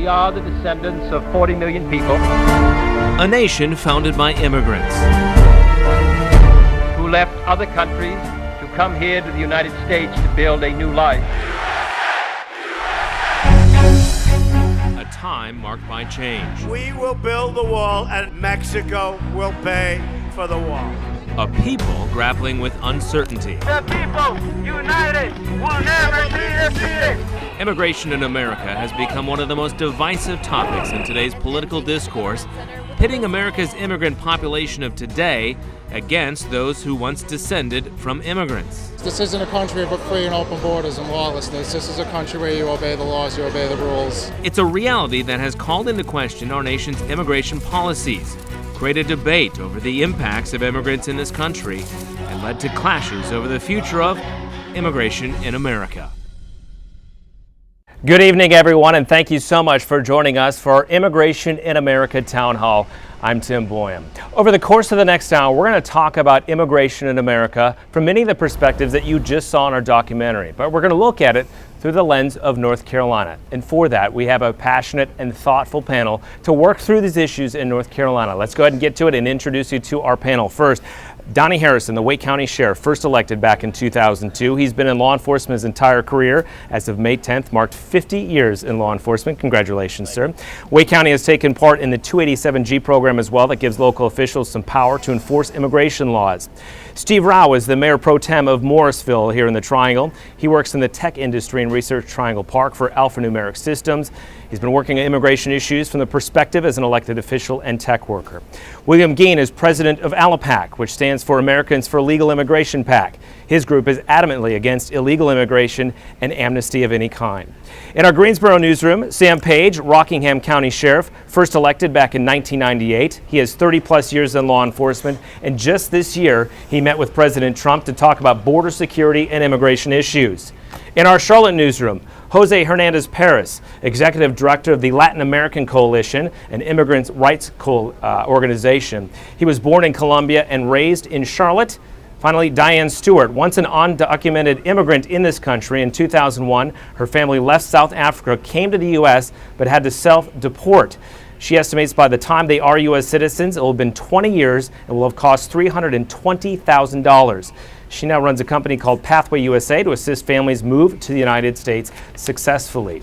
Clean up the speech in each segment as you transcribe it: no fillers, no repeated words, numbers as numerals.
are the descendants of 40 million people. A nation founded by immigrants Who left other countries to come here to the United States to build a new life. A time marked by change. We will build the wall and Mexico will pay for the wall. A people grappling with uncertainty. The people united will never be defeated. Immigration in America has become one of the most divisive topics in today's political discourse, pitting America's immigrant population of today against those who once descended from immigrants. This isn't a country of free and open borders and lawlessness. This is a country where you obey the laws, you obey the rules. It's a reality that has called into question our nation's immigration policies, created debate over the impacts of immigrants in this country, and led to clashes over the future of immigration in America. Good evening, everyone, and thank you so much for joining us for our Immigration in America Town Hall. I'm Tim Boyum. Over the course of the next hour, we're going to talk about immigration in America from many of the perspectives that you just saw in our documentary, but we're going to look at it through the lens of North Carolina. And for that, we have a passionate and thoughtful panel to work through these issues in North Carolina. Let's go ahead and get to it and introduce you to our panel. First, Donnie Harrison, the Wake County Sheriff, first elected back in 2002. He's been in law enforcement his entire career. As of May 10th, marked 50 years in law enforcement. Congratulations, sir. Wake County has taken part in the 287G program as well that gives local officials some power to enforce immigration laws. Steve Rao is the Mayor Pro Tem of Morrisville here in the Triangle. He works in the tech industry and research Triangle Park for Alphanumeric Systems. He's been working on immigration issues from the perspective as an elected official and tech worker. William Geen is president of ALAPAC, which stands for Americans for Legal Immigration PAC. His group is adamantly against illegal immigration and amnesty of any kind. In our Greensboro newsroom, Sam Page, Rockingham County Sheriff, first elected back in 1998. He has 30 plus years in law enforcement, and just this year, he met with President Trump to talk about border security and immigration issues. In our Charlotte newsroom, Jose Hernandez Perez, Executive Director of the Latin American Coalition, an immigrants' rights organization. He was born in Colombia and raised in Charlotte. Finally, Diane Stewart, once an undocumented immigrant in this country in 2001, her family left South Africa, came to the U.S., but had to self-deport. She estimates by the time they are U.S. citizens, it will have been 20 years and will have cost $320,000. She now runs a company called Pathway USA to assist families move to the United States successfully.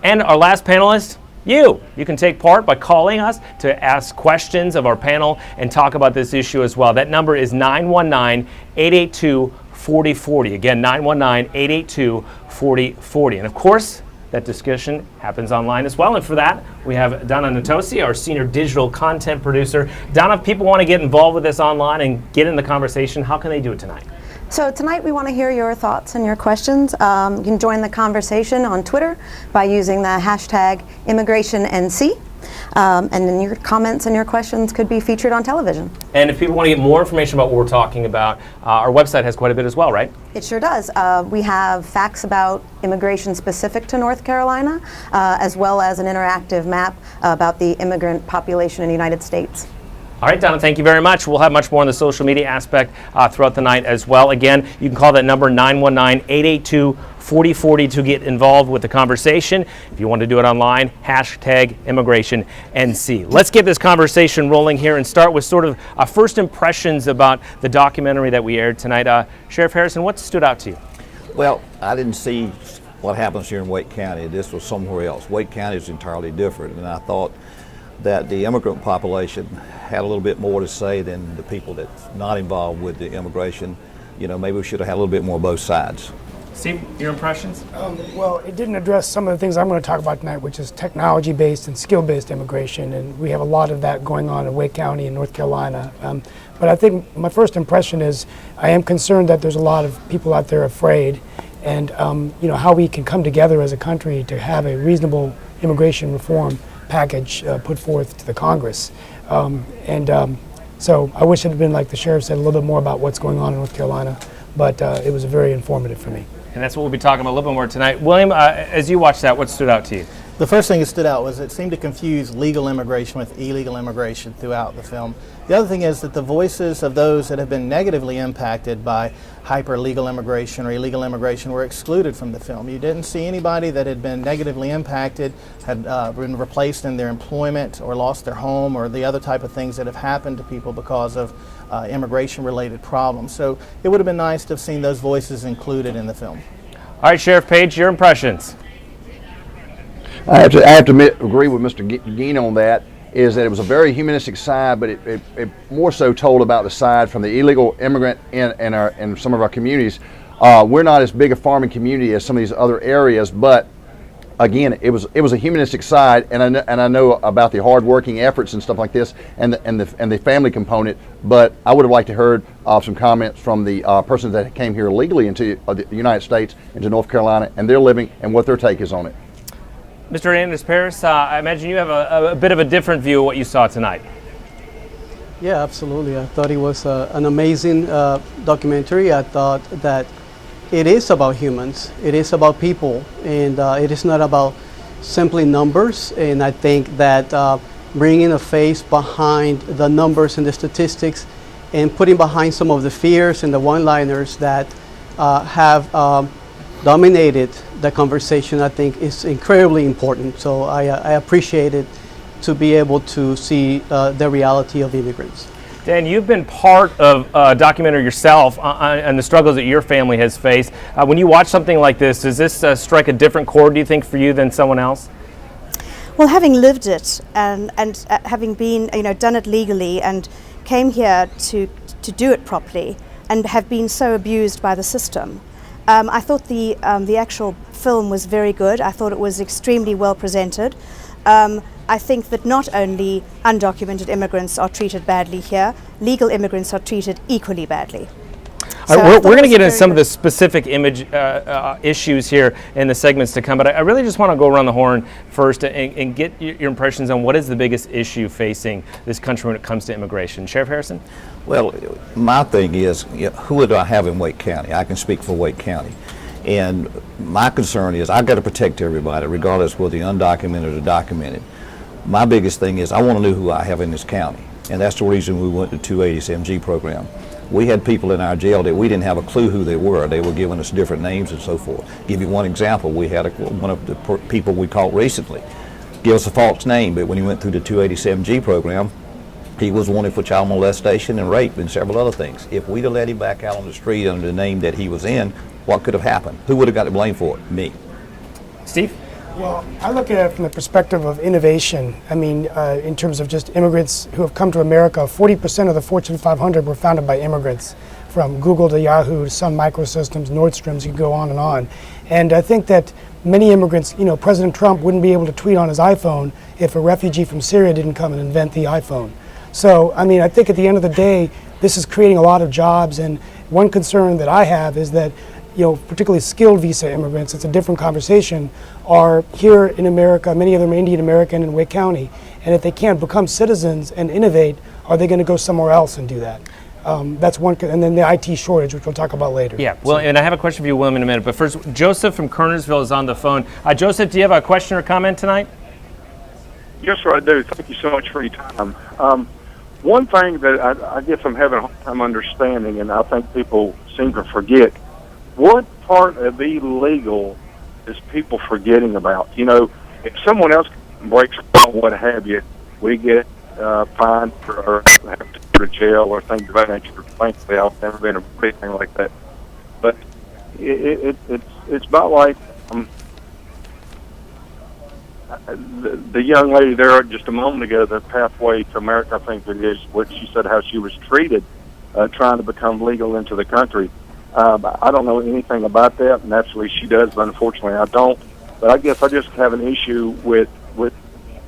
And our last panelist, you can take part by calling us to ask questions of our panel and talk about this issue as well. That number is 919-882-4040. Again, 919-882-4040. And of course, that discussion happens online as well. And for that, we have Donna Natosi, our senior digital content producer. Donna, if people want to get involved with this online and get in the conversation, how can they do it tonight? So tonight we want to hear your thoughts and your questions. You can join the conversation on Twitter by using the hashtag ImmigrationNC. And then your comments and your questions could be featured on television. And if people want to get more information about what we're talking about, our website has quite a bit as well, right? It sure does. We have facts about immigration specific to North Carolina, as well as an interactive map about the immigrant population in the United States. All right, Donna, thank you very much. We'll have much more on the social media aspect throughout the night as well. Again, you can call that number 919-882-4040 to get involved with the conversation. If you want to do it online, hashtag ImmigrationNC. Let's get this conversation rolling here and start with sort of first impressions about the documentary that we aired tonight. Sheriff Harrison, what stood out to you? Well, I didn't see what happens here in Wake County. This was somewhere else. Wake County is entirely different, and I thought that the immigrant population had a little bit more to say than the people that's not involved with the immigration. You know, maybe we should have had a little bit more of both sides. Steve, your impressions? Well, it didn't address some of the things I'm going to talk about tonight, which is technology-based and skill-based immigration, and we have a lot of that going on in Wake County and North Carolina. But I think my first impression is I am concerned that there's a lot of people out there afraid, and you know, how we can come together as a country to have a reasonable immigration reform package put forth to the Congress. So I wish it had been, like the sheriff said, a little bit more about what's going on in North Carolina, but it was very informative for me. And that's what we'll be talking about a little bit more tonight. William, as you watched that, what stood out to you? The first thing that stood out was it seemed to confuse legal immigration with illegal immigration throughout the film. The other thing is that the voices of those that have been negatively impacted by hyper-legal immigration or illegal immigration were excluded from the film. You didn't see anybody that had been negatively impacted, had been replaced in their employment or lost their home or the other type of things that have happened to people because of immigration-related problems. So it would have been nice to have seen those voices included in the film. All right, Sheriff Page, your impressions. I have to agree with Mr. Gein on that, is that it was a very humanistic side, but it more so told about the side from the illegal immigrant in some of our communities. We're not as big a farming community as some of these other areas, but again, it was a humanistic side, and I know about the hard-working efforts and stuff like this, and the family component. But I would have liked to heard some comments from the persons that came here legally into the United States, into North Carolina, and they're living, and what their take is on it. Mr. Hernandez Paris, I imagine you have a bit of a different view of what you saw tonight. Yeah, absolutely. I thought it was an amazing documentary. I thought that it is about humans, it is about people, and it is not about simply numbers. And I think that bringing a face behind the numbers and the statistics and putting behind some of the fears and the one-liners that have dominated the conversation, I think is incredibly important. So I appreciate it to be able to see the reality of immigrants. Dan, you've been part of a documentary yourself on the struggles that your family has faced. When you watch something like this, does this strike a different chord, do you think, for you than someone else? Well, having lived it and having been, done it legally and came here to do it properly and have been so abused by the system, I thought the actual film was very good. I thought it was extremely well presented. I think that not only undocumented immigrants are treated badly here, legal immigrants are treated equally badly. We're going to get into some of the specific issues here in the segments to come, but I really just want to go around the horn first and get your impressions on what is the biggest issue facing this country when it comes to immigration. Sheriff Harrison? Well, my thing is, who do I have in Wake County? I can speak for Wake County. And my concern is I've got to protect everybody, regardless whether they're undocumented or documented. My biggest thing is I want to know who I have in this county. And that's the reason we went to the 280 SMG program. We had people in our jail that we didn't have a clue who they were. They were giving us different names and so forth. Give you one example, we had one of the people we caught recently give us a false name, but when he went through the 280 SMG program, he was wanted for child molestation and rape and several other things. If we'd have let him back out on the street under the name that he was in, what could have happened? Who would have got the blame for it? Me. Steve? Well, I look at it from the perspective of innovation. I mean, in terms of just immigrants who have come to America, 40% of the Fortune 500 were founded by immigrants, from Google to Yahoo to Sun Microsystems, Nordstrom's, you can go on and on. And I think that many immigrants, President Trump wouldn't be able to tweet on his iPhone if a refugee from Syria didn't come and invent the iPhone. So, I mean, I think at the end of the day, this is creating a lot of jobs, and one concern that I have is that particularly skilled visa immigrants, it's a different conversation, are here in America, many of them are Indian American in Wake County, and if they can't become citizens and innovate, are they going to go somewhere else and do that? That's one, and then the IT shortage, which we'll talk about later. Yeah, well, and I have a question for you, William, in a minute, but first, Joseph from Kernersville is on the phone. Joseph, do you have a question or comment tonight? Yes, sir, I do. Thank you so much for your time. One thing that I guess I'm having a hard time understanding, and I think people seem to forget, what part of illegal is people forgetting about? If someone else breaks a law, what have you, we get fined or have to go to jail or things of that nature. Thankfully, I've never been a big thing like that. But it's about like the young lady there just a moment ago, the pathway to America, I think it is, what she said, how she was treated trying to become legal into the country. I don't know anything about that. Naturally, she does, but unfortunately, I don't. But I guess I just have an issue with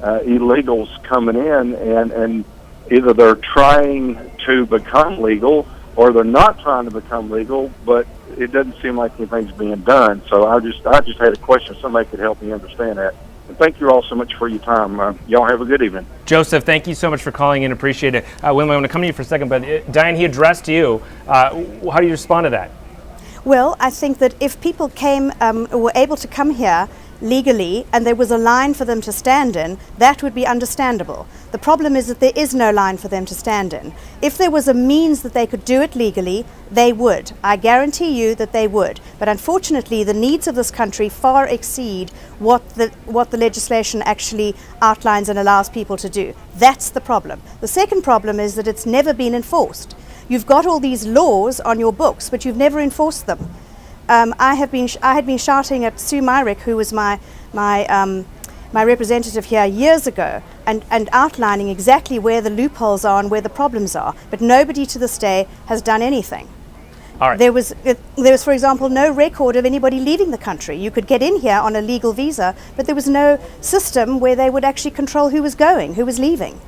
illegals coming in, and either they're trying to become legal or they're not trying to become legal, but it doesn't seem like anything's being done. So I just had a question. Somebody could help me understand that. And thank you all so much for your time. Y'all have a good evening. Joseph, thank you so much for calling in. Appreciate it. William, I want to come to you for a second, but Diane, he addressed you. How do you respond to that? Well, I think that if people were able to come here legally and there was a line for them to stand in, that would be understandable. The problem is that there is no line for them to stand in. If there was a means that they could do it legally, they would. I guarantee you that they would. But unfortunately, the needs of this country far exceed what the legislation actually outlines and allows people to do. That's the problem. The second problem is that it's never been enforced. You've got all these laws on your books, but you've never enforced them. I had been shouting at Sue Myrick, who was my representative here years ago, and outlining exactly where the loopholes are and where the problems are. But nobody to this day has done anything. All right. There was, for example, no record of anybody leaving the country. You could get in here on a legal visa, but there was no system where they would actually control who was going, who was leaving.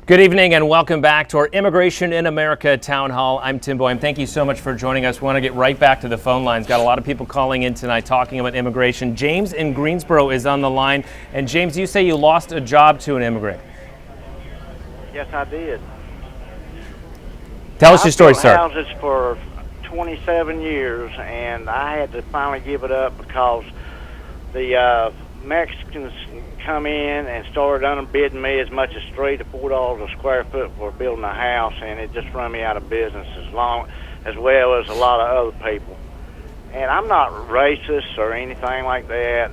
Good evening and welcome back to our Immigration in America Town Hall. I'm Tim Boyum. Thank you so much for joining us. We want to get right back to the phone lines. Got a lot of people calling in tonight talking about immigration. James in Greensboro is on the line. And James, you say you lost a job to an immigrant. Yes, I did. Tell us your story, sir. I built houses for 27 years, and I had to finally give it up because the Mexicans come in and started underbidding me as much as $3 to $4 a square foot for building a house, and it just run me out of business as well as a lot of other people. And I'm not racist or anything like that,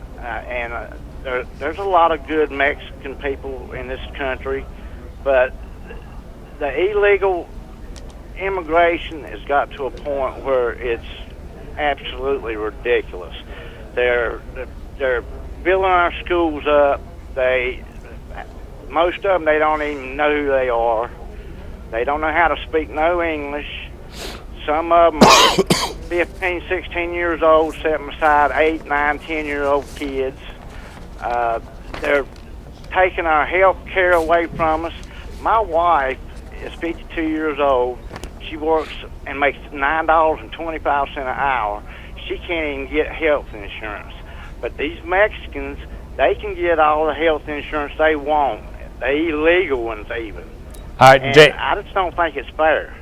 there's a lot of good Mexican people in this country, but the illegal immigration has got to a point where it's absolutely ridiculous. They're filling our schools up. Most of them, they don't even know who they are. They don't know how to speak no English. Some of them are 15, 16 years old, setting aside 8, 9, 10-year-old kids. They're taking our health care away from us. My wife is 52 years old. She works and makes $9.25 an hour. She can't even get health insurance. But these Mexicans, they can get all the health insurance they want, the illegal ones even. All right, and I just don't think it's fair.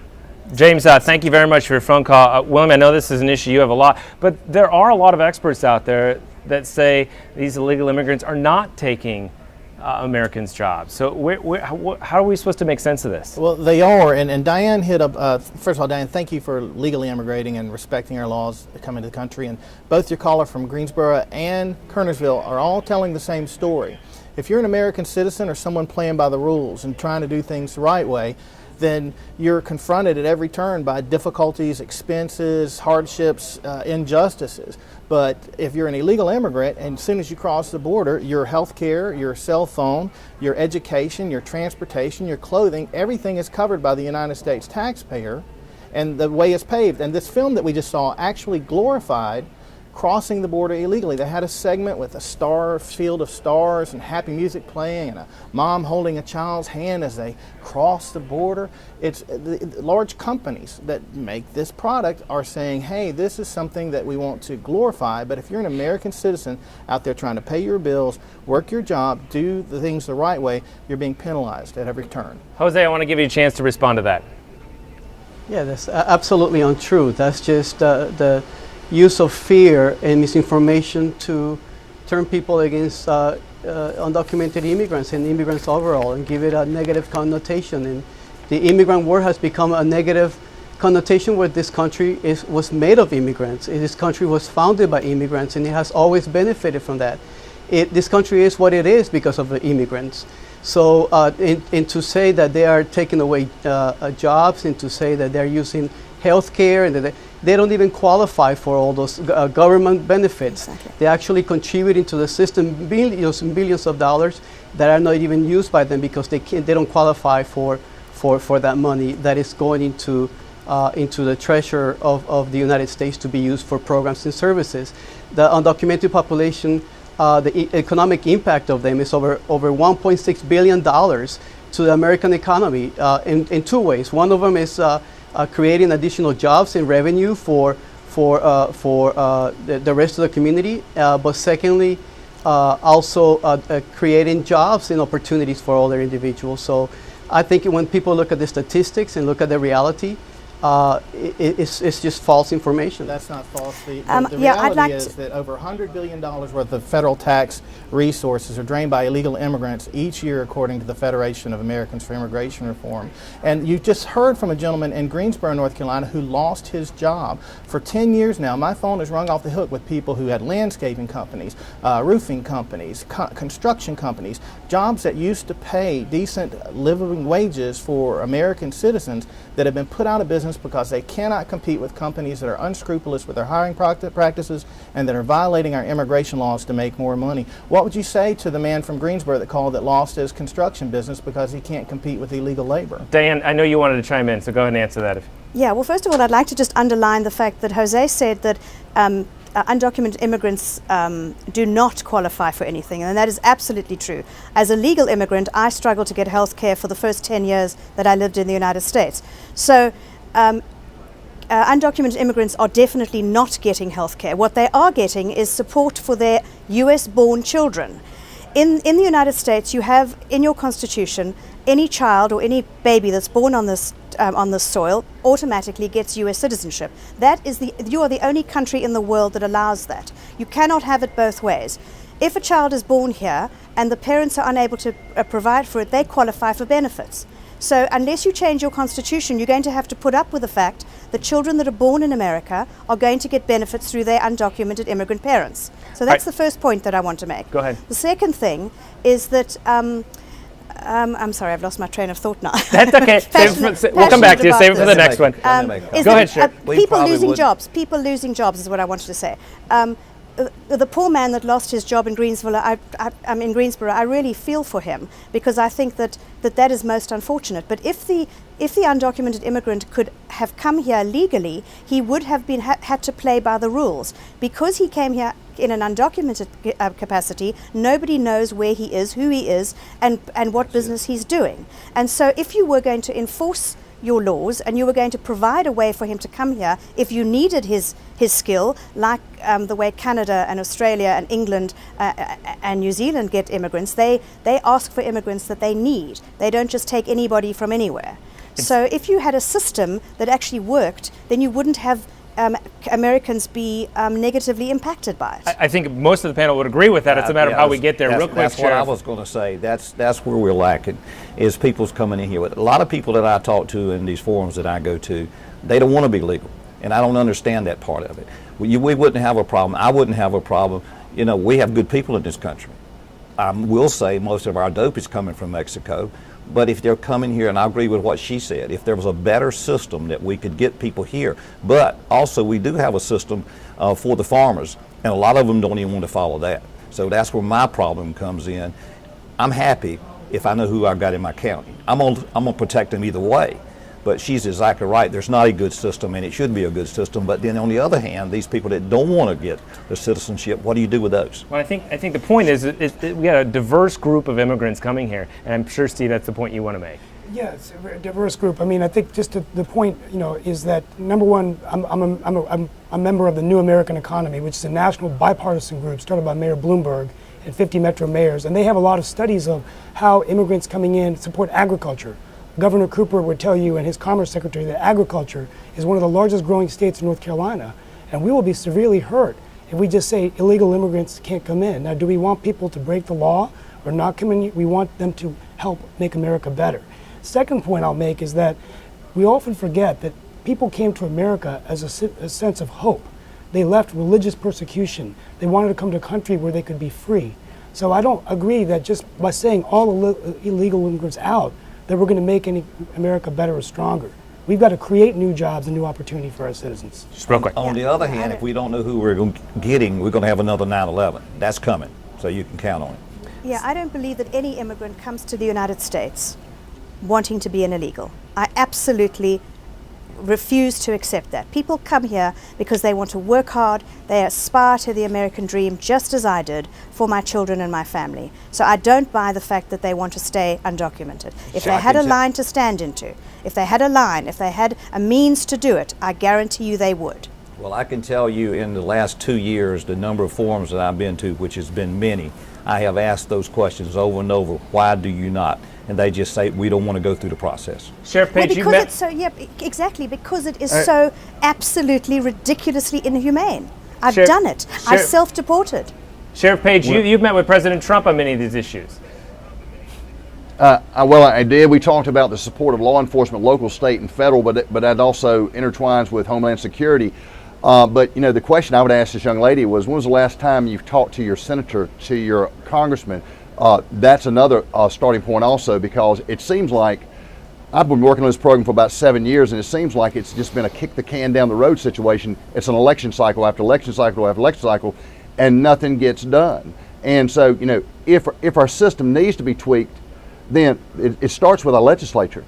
James, thank you very much for your phone call. William, I know this is an issue you have a lot, but there are a lot of experts out there that say these illegal immigrants are not taking Americans' jobs. So how are we supposed to make sense of this? Well, they are, and Diane hit up, first of all, Diane, thank you for legally immigrating and respecting our laws coming to the country. And both your caller from Greensboro and Kernersville are all telling the same story. If you're an American citizen or someone playing by the rules and trying to do things the right way, then you're confronted at every turn by difficulties, expenses, hardships, injustices. But if you're an illegal immigrant and as soon as you cross the border, your health care, your cell phone, your education, your transportation, your clothing, everything is covered by the United States taxpayer, and the way is paved. And this film that we just saw actually glorified crossing the border illegally. They had a segment with a field of stars and happy music playing and a mom holding a child's hand as they cross the border. It's the large companies that make this product are saying, hey, this is something that we want to glorify, but if you're an American citizen out there trying to pay your bills, work your job, do the things the right way, you're being penalized at every turn. Jose, I want to give you a chance to respond to that. Yeah, that's absolutely untrue. That's just the use of fear and misinformation to turn people against undocumented immigrants and immigrants overall and give it a negative connotation. And the immigrant word has become a negative connotation where this country was made of immigrants. This country was founded by immigrants and it has always benefited from that. This country is what it is because of the immigrants. So and to say that they are taking away jobs and to say that they're using health care and that they don't even qualify for all those government benefits. Exactly. They actually contribute into the system billions and billions of dollars that are not even used by them because they don't qualify for that money that is going into the treasury of the United States to be used for programs and services. The undocumented population, the economic impact of them is over $1.6 billion to the American economy in two ways. One of them is creating additional jobs and revenue for the rest of the community, but secondly, also creating jobs and opportunities for other individuals. So I think when people look at the statistics and look at the reality, it's just false information. That's not false. The yeah, I'd reality like is to that over $100 billion worth of federal tax resources are drained by illegal immigrants each year, according to the Federation of Americans for Immigration Reform. And you just heard from a gentleman in Greensboro, North Carolina, who lost his job. For 10 years now, my phone has rung off the hook with people who had landscaping companies, roofing companies, construction companies, jobs that used to pay decent living wages for American citizens that have been put out of business because they cannot compete with companies that are unscrupulous with their hiring practices and that are violating our immigration laws to make more money. What would you say to the man from Greensboro that called that lost his construction business because he can't compete with illegal labor? Diane, I know you wanted to chime in, so go ahead and answer that. Yeah, well, first of all, I'd like to just underline the fact that Jose said that undocumented immigrants do not qualify for anything, and that is absolutely true. As a legal immigrant, I struggled to get health care for the first 10 years that I lived in the United States. So undocumented immigrants are definitely not getting health care. What they are getting is support for their US-born children. In the United States, you have in your constitution, any child or any baby that's born on this soil automatically gets US citizenship. You are the only country in the world that allows that. You cannot have it both ways. If a child is born here and the parents are unable to provide for it, they qualify for benefits. So unless you change your constitution, you're going to have to put up with the fact that children that are born in America are going to get benefits through their undocumented immigrant parents. So that's the first point that I want to make. Go ahead. The second thing is that I'm sorry, I've lost my train of thought now. That's okay. We'll come back to you. Save it for the next one. Go ahead, Sharon. People losing jobs. People losing jobs is what I wanted to say. The poor man that lost his job in Greensboro, I'm in Greensboro, I really feel for him because I think that is most unfortunate. But if the undocumented immigrant could have come here legally, he would have been had to play by the rules. Because he came here in an undocumented capacity, nobody knows where he is, who he is, and what business he's doing. And so if you were going to enforce your laws and you were going to provide a way for him to come here if you needed his skill, like the way Canada and Australia and England and New Zealand get immigrants, they ask for immigrants that they need. They don't just take anybody from anywhere. So if you had a system that actually worked, then you wouldn't have Americans be negatively impacted by it. I think most of the panel would agree with that. It's a matter of how we get there. Real quick, that's what I was going to say. That's where we're lacking, is people's coming in here. A lot of people that I talk to in these forums that I go to, they don't want to be legal, and I don't understand that part of it. We wouldn't have a problem. I wouldn't have a problem. You know, we have good people in this country. I will say most of our dope is coming from Mexico. But if they're coming here, and I agree with what she said, if there was a better system that we could get people here, but also we do have a system for the farmers, and a lot of them don't even want to follow that. So that's where my problem comes in. I'm happy if I know who I've got in my county. I'm gonna protect them either way. But she's exactly right. There's not a good system, and it should be a good system. But then on the other hand, these people that don't want to get the citizenship, what do you do with those? Well, I think the point is we got a diverse group of immigrants coming here, and I'm sure, Steve, that's the point you want to make. Yeah, it's a very diverse group. I mean, I think just the point, is that number one, I'm a member of the New American Economy, which is a national bipartisan group started by Mayor Bloomberg and 50 metro mayors, and they have a lot of studies of how immigrants coming in support agriculture. Governor Cooper would tell you and his Commerce Secretary that agriculture is one of the largest growing states in North Carolina, and we will be severely hurt if we just say illegal immigrants can't come in. Now, do we want people to break the law or not come in? We want them to help make America better. Second point I'll make is that we often forget that people came to America as a sense of hope. They left religious persecution. They wanted to come to a country where they could be free. So I don't agree that just by saying all illegal immigrants out, that we're going to make America better or stronger. We've got to create new jobs and new opportunity for our citizens. Just real quick. On the other hand, if we don't know who we're getting, we're going to have another 9/11. That's coming, so you can count on it. Yeah, I don't believe that any immigrant comes to the United States wanting to be an illegal. I absolutely refuse to accept that. People come here because they want to work hard, they aspire to the American dream just as I did for my children and my family. So I don't buy the fact that they want to stay undocumented. If they had a line to stand into, if they had a means to do it, I guarantee you they would. Well, I can tell you in the last 2 years, the number of forums that I've been to, which has been many, I have asked those questions over and over. Why do you not? And they just say, we don't want to go through the process. Sheriff Page, because it's so, yeah, exactly, because it is so absolutely ridiculously inhumane. I've done it. I self-deported. Sheriff Page, you've met with President Trump on many of these issues. Well, I did. We talked about the support of law enforcement, local, state, and federal, but that also intertwines with Homeland Security. But you know, the question I would ask this young lady was, when was the last time you've talked to your senator, to your congressman? That's another starting point also, because it seems like I've been working on this program for about 7 years, and it seems like it's just been a kick the can down the road situation. It's an election cycle after election cycle after election cycle, and nothing gets done. And so, you know, if our system needs to be tweaked, then it starts with our legislature.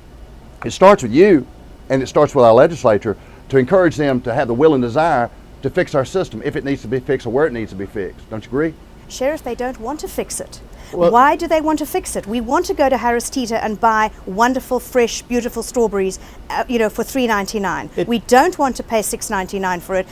It starts with you, and it starts with our legislature to encourage them to have the will and desire to fix our system if it needs to be fixed or where it needs to be fixed. Don't you agree? Sheriff, they don't want to fix it. Well, why do they want to fix it? We want to go to Harris Teeter and buy wonderful, fresh, beautiful strawberries, for $3.99. We don't want to pay $6.99 for it,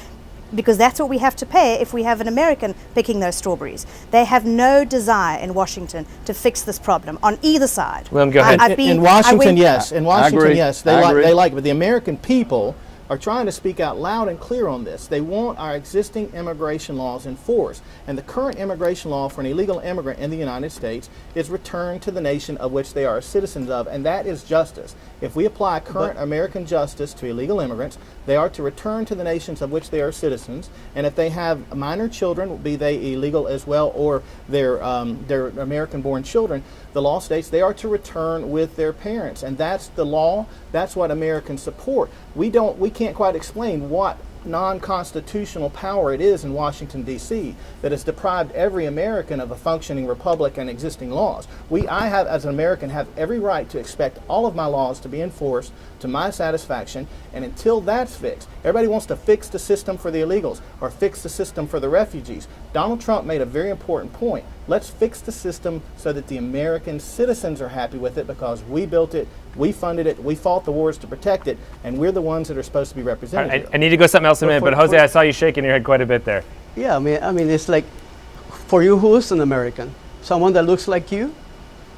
because that's what we have to pay if we have an American picking those strawberries. They have no desire in Washington to fix this problem on either side. William, go ahead. In Washington, yes. In Washington, agree. yes. They like it. But the American people are trying to speak out loud and clear on this. They want our existing immigration laws enforced. And the current immigration law for an illegal immigrant in the United States is returned to the nation of which they are citizens of, and that is justice. If we apply current American justice to illegal immigrants, they are to return to the nations of which they are citizens, and if they have minor children, be they illegal as well or they're American-born children, the law states they are to return with their parents, and that's the law. That's what Americans support. We can't quite explain what non-constitutional power it is in Washington, D.C. that has deprived every American of a functioning republic and existing laws. I have, as an American, have every right to expect all of my laws to be enforced to my satisfaction, and until that's fixed, everybody wants to fix the system for the illegals or fix the system for the refugees. Donald Trump made a very important point. Let's fix the system so that the American citizens are happy with it, because we built it, we funded it, we fought the wars to protect it, and we're the ones that are supposed to be represented. Right, I need to go something else in a minute, but Jose, I saw you shaking your head quite a bit there. Yeah, I mean, it's like, for you, who is an American? Someone that looks like you?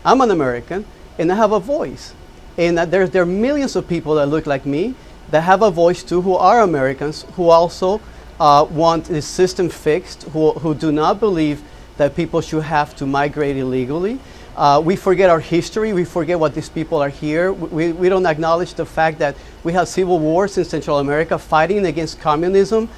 I'm an American, and I have a voice. And there are millions of people that look like me that have a voice too, who are Americans, who also want the system fixed, who do not believe that people should have to migrate illegally. We forget our history. We forget what these people are here. We don't acknowledge the fact that we have civil wars in Central America fighting against communism.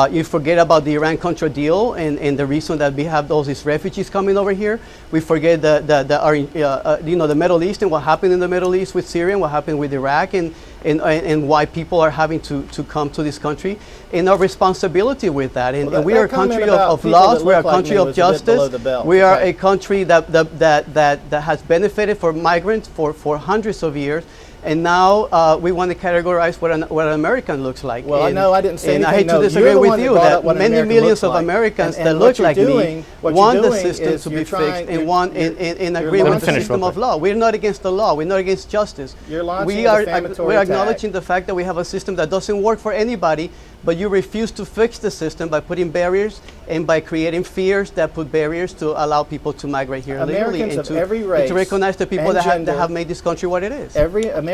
You forget about the Iran-Contra deal and the reason that we have all these refugees coming over here. We forget the Middle East and what happened in the Middle East with Syria and what happened with Iraq and why people are having to come to this country, and our responsibility with that. And we are a country of laws. We are a country of justice. We are a country that has benefited for migrants for hundreds of years. And now we want to categorize what an American looks like. Well, no, I didn't say anything. And I hate to disagree with you that many millions of Americans that look like me want the system to be fixed and want and agree with the system of law. We're not against the law. We're not against justice. We're acknowledging the fact that we have a system that doesn't work for anybody, but you refuse to fix the system by putting barriers and by creating fears that put barriers to allow people to migrate here illegally, and to recognize the people that have made this country what it is.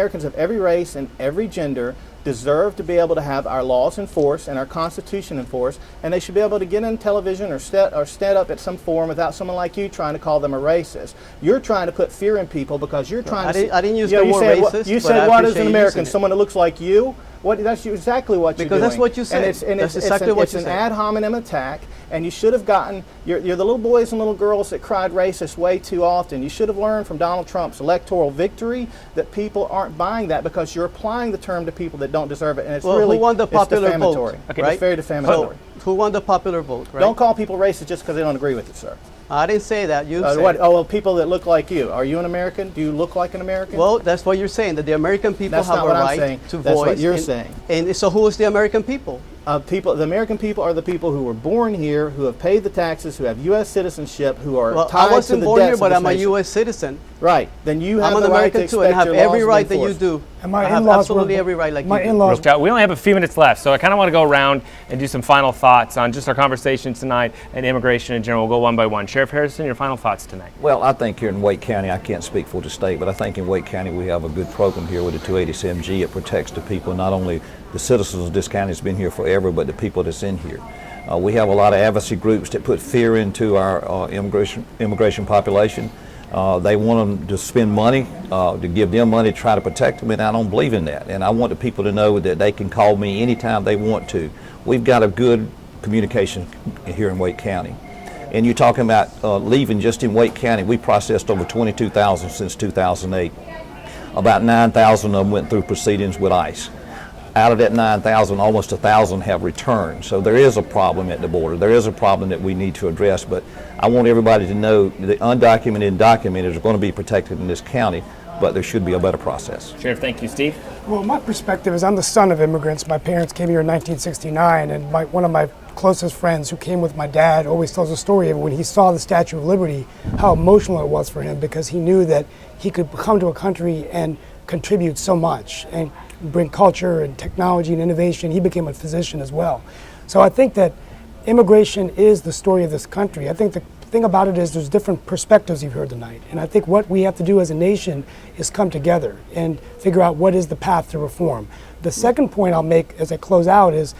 Americans of every race and every gender deserve to be able to have our laws enforced and our Constitution enforced, and they should be able to get on television or stand up at some forum without someone like you trying to call them a racist. You're trying to put fear in people because you're trying to... I didn't use the word racist. You said, what is an American? Someone that looks like you? That's exactly what you're doing. Because that's what you said. That's exactly what you said. It's an ad hominem attack, and you should have gotten... You're the little boys and little girls that cried racist way too often. You should have learned from Donald Trump's electoral victory that people aren't buying that because you're applying the term to people that don't deserve it, and it's really... who won the popular vote? Okay, right? It's very defamatory. Who won the popular vote, right? Don't call people racist just because they don't agree with it, sir. I didn't say that. You said what? Oh, well, people that look like you. Are you an American? Do you look like an American? Well, that's what you're saying, that the American people have a right to voice. That's what you're saying. And so who is the American people? People, the American people are the people who were born here, who have paid the taxes, who have U.S. citizenship, who are Well, tied I wasn't to the born debts here, but of I'm this a nation. U.S. citizen. Right. Then you have I'm an the right to American too, and expect have your laws every to be right that you enforced. do. And my I have in-laws absolutely were- every right like my you do. in-laws- We only have a few minutes left, so I kind of want to go around and do some final thoughts on just our conversation tonight and immigration in general. We'll go one by one. Sheriff Harrison, your final thoughts tonight. Well, I think here in Wake County, I can't speak for the state, but I think in Wake County we have a good program here with the 287G. It protects the people, not only the citizens of this county that's been here forever, but the people that's in here. We have a lot of advocacy groups that put fear into our immigration population. They want them to spend money, to give them money to try to protect them, and I don't believe in that. And I want the people to know that they can call me anytime they want to. We've got a good communication here in Wake County. And you're talking about leaving just in Wake County. We processed over 22,000 since 2008. About 9,000 of them went through proceedings with ICE. Out of that 9,000, almost 1,000 have returned. So there is a problem at the border. There is a problem that we need to address, but I want everybody to know the undocumented and documented are going to be protected in this county, but there should be a better process. Sheriff, thank you. Steve? Well, my perspective is I'm the son of immigrants. My parents came here in 1969, and one of my closest friends who came with my dad always tells a story of when he saw the Statue of Liberty, how emotional it was for him because he knew that he could come to a country and contribute so much and bring culture and technology and innovation. He became a physician as well. So I think that immigration is the story of this country. I think the thing about it is there's different perspectives you've heard tonight. And I think what we have to do as a nation is come together and figure out what is the path to reform. The second point I'll make as I close out is,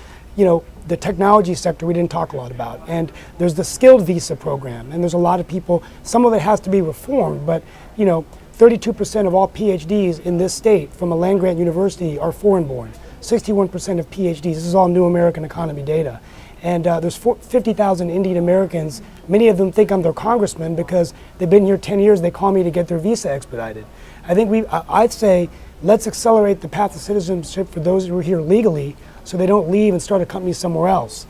the technology sector we didn't talk a lot about. And there's the skilled visa program. And there's a lot of people, some of it has to be reformed, but 32% of all PhDs in this state from a land-grant university are foreign-born. 61% of PhDs, this is all new American economy data. And there's 50,000 Indian Americans. Many of them think I'm their congressman because they've been here 10 years. They call me to get their visa expedited. I think I'd say let's accelerate the path to citizenship for those who are here legally so they don't leave and start a company somewhere else.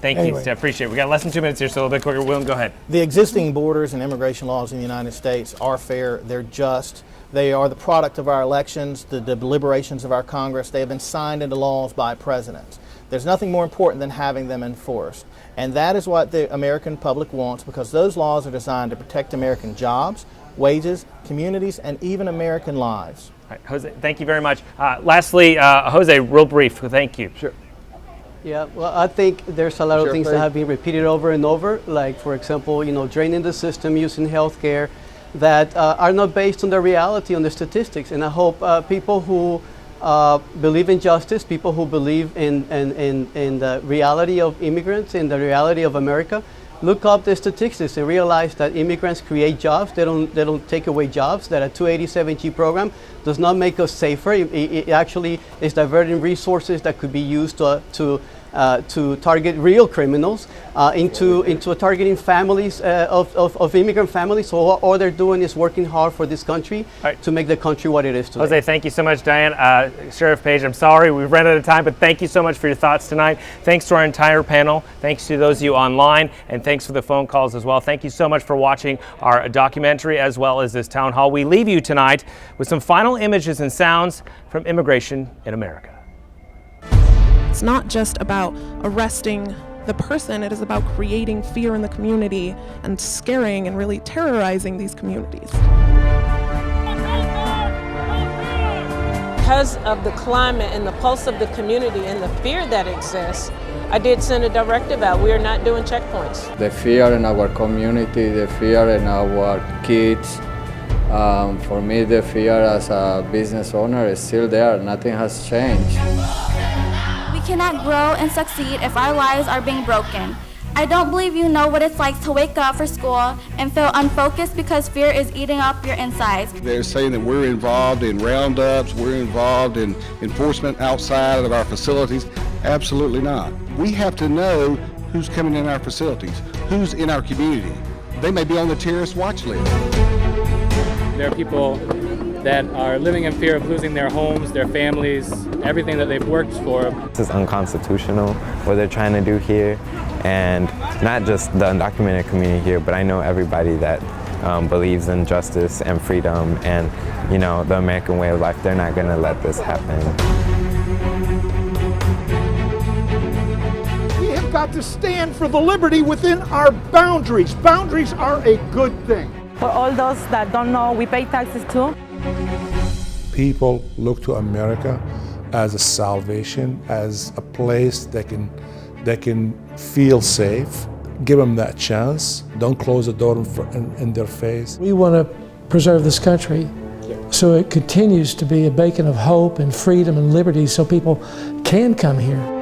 Thank you, Steph. Appreciate it. We got less than 2 minutes here, so a little bit quicker. Willem, go ahead. The existing borders and immigration laws in the United States are fair, they're just. They are the product of our elections, the deliberations of our Congress. They have been signed into laws by presidents. There's nothing more important than having them enforced. And that is what the American public wants, because those laws are designed to protect American jobs, wages, communities, and even American lives. All right, Jose, thank you very much. Lastly, Jose, real brief. Thank you. Sure. Yeah, well, I think there's a lot of things that have been repeated over and over, like, for example, draining the system using healthcare that are not based on the reality, on the statistics. And I hope people who believe in justice, people who believe in the reality of immigrants, in the reality of America, look up the statistics and realize that immigrants create jobs. They don't take away jobs. That a 287G program does not make us safer. It actually is diverting resources that could be used to target real criminals into targeting families of immigrant families. So all they're doing is working hard for this country to make the country what it is today. Jose, thank you so much. Diane, Sheriff Page, I'm sorry we've run out of time, but thank you so much for your thoughts tonight. Thanks to our entire panel. Thanks to those of you online, and thanks for the phone calls as well. Thank you so much for watching our documentary as well as this town hall. We leave you tonight with some final images and sounds from immigration in America. It's not just about arresting the person, it is about creating fear in the community and scaring and really terrorizing these communities. Because of the climate and the pulse of the community and the fear that exists, I did send a directive out. We are not doing checkpoints. The fear in our community, the fear in our kids, for me the fear as a business owner is still there. Nothing has changed. We cannot grow and succeed if our lives are being broken. I don't believe you know what it's like to wake up for school and feel unfocused because fear is eating up your insides. They're saying that we're involved in roundups, we're involved in enforcement outside of our facilities. Absolutely not. We have to know who's coming in our facilities, who's in our community. They may be on the terrorist watch list. There are people that are living in fear of losing their homes, their families, everything that they've worked for. This is unconstitutional, what they're trying to do here, and not just the undocumented community here, but I know everybody that believes in justice and freedom and, the American way of life. They're not going to let this happen. got to stand for the liberty within our boundaries. Boundaries are a good thing. For all those that don't know, we pay taxes too. People look to America as a salvation, as a place they can feel safe. Give them that chance. Don't close the door in their face. We want to preserve this country so it continues to be a beacon of hope and freedom and liberty so people can come here.